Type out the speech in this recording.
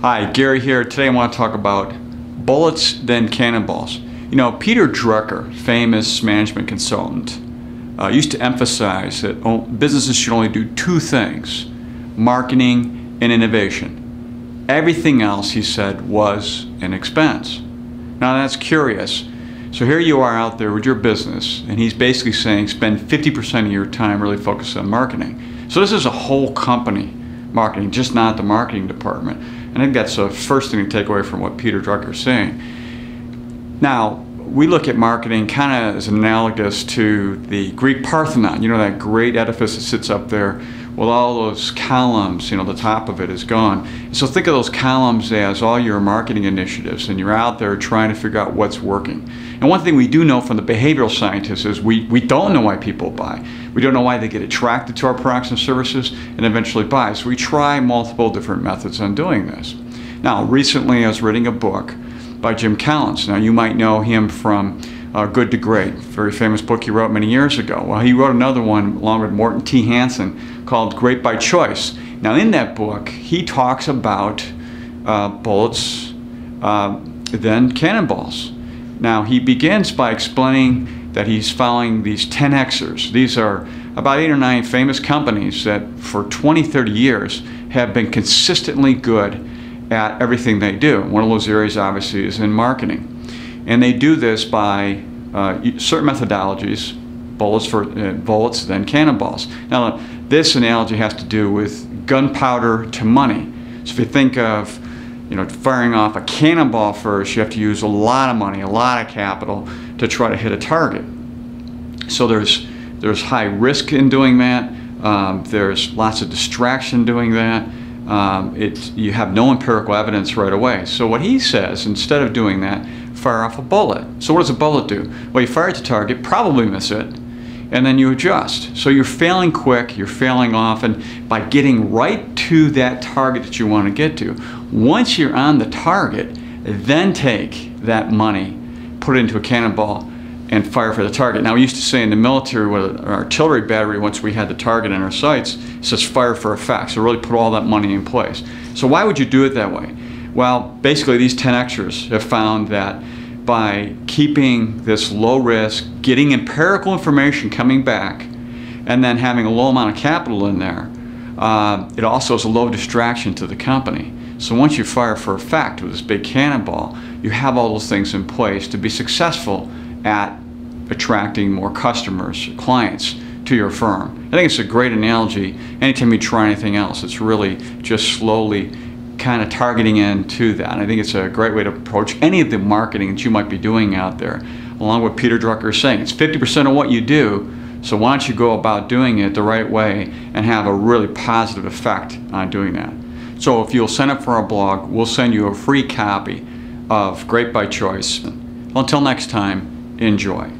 Hi, Gary here. Today I want to talk about bullets, then cannonballs. You know, Peter Drucker, famous management consultant, used to emphasize that businesses should only do two things: marketing and innovation. Everything else, he said, was an expense. Now that's curious. So here you are out there with your business, and he's basically saying spend 50% of your time really focused on marketing. So this is a whole company marketing, just not the marketing department. And I think that's the first thing to take away from what Peter Drucker is saying. Now, we look at marketing kind of as analogous to the Greek Parthenon, you know, that great edifice that sits up there with all those columns, you know, the top of it is gone. So think of those columns as all your marketing initiatives, and you're out there trying to figure out what's working. And one thing we do know from the behavioral scientists is we don't know why people buy. We don't know why they get attracted to our products and services and eventually buy. So we try multiple different methods on doing this. Now, recently I was reading a book by Jim Collins. Now, you might know him from Good to Great, very famous book he wrote many years ago. Well, he wrote another one along with Morton T. Hansen called Great by Choice. Now, in that book, he talks about bullets, then cannonballs. Now, he begins by explaining that he's following these 10Xers. These are about 8 or 9 famous companies that for 20, 30 years have been consistently good at everything they do. One of those areas obviously is in marketing. And they do this by certain methodologies, bullets, then cannonballs. Now, this analogy has to do with gunpowder to money. So if you think of, you know, firing off a cannonball first, you have to use a lot of money, a lot of capital to try to hit a target. So there's high risk in doing that. There's lots of distraction doing that. You have no empirical evidence right away. So what he says, instead of doing that, fire off a bullet. So what does a bullet do? Well, you fire at the target, probably miss it, and then you adjust. So you're failing quick, you're failing often by getting right to that target that you want to get to. Once you're on the target, then take that money, put it into a cannonball, and fire for the target. Now, we used to say in the military with an artillery battery, once we had the target in our sights, it says fire for effect. So really put all that money in place. So why would you do it that way? Well, basically these 10Xers have found that by keeping this low risk, getting empirical information coming back, and then having a low amount of capital in there, it also is a low distraction to the company. So once you fire for effect with this big cannonball, you have all those things in place to be successful at attracting more customers, clients to your firm. I think it's a great analogy. Anytime you try anything else, it's really just slowly kind of targeting into that. I think it's a great way to approach any of the marketing that you might be doing out there. Along with Peter Drucker is saying, it's 50% of what you do, so why don't you go about doing it the right way and have a really positive effect on doing that. So if you'll sign up for our blog, we'll send you a free copy of Great by Choice. Well, until next time, enjoy.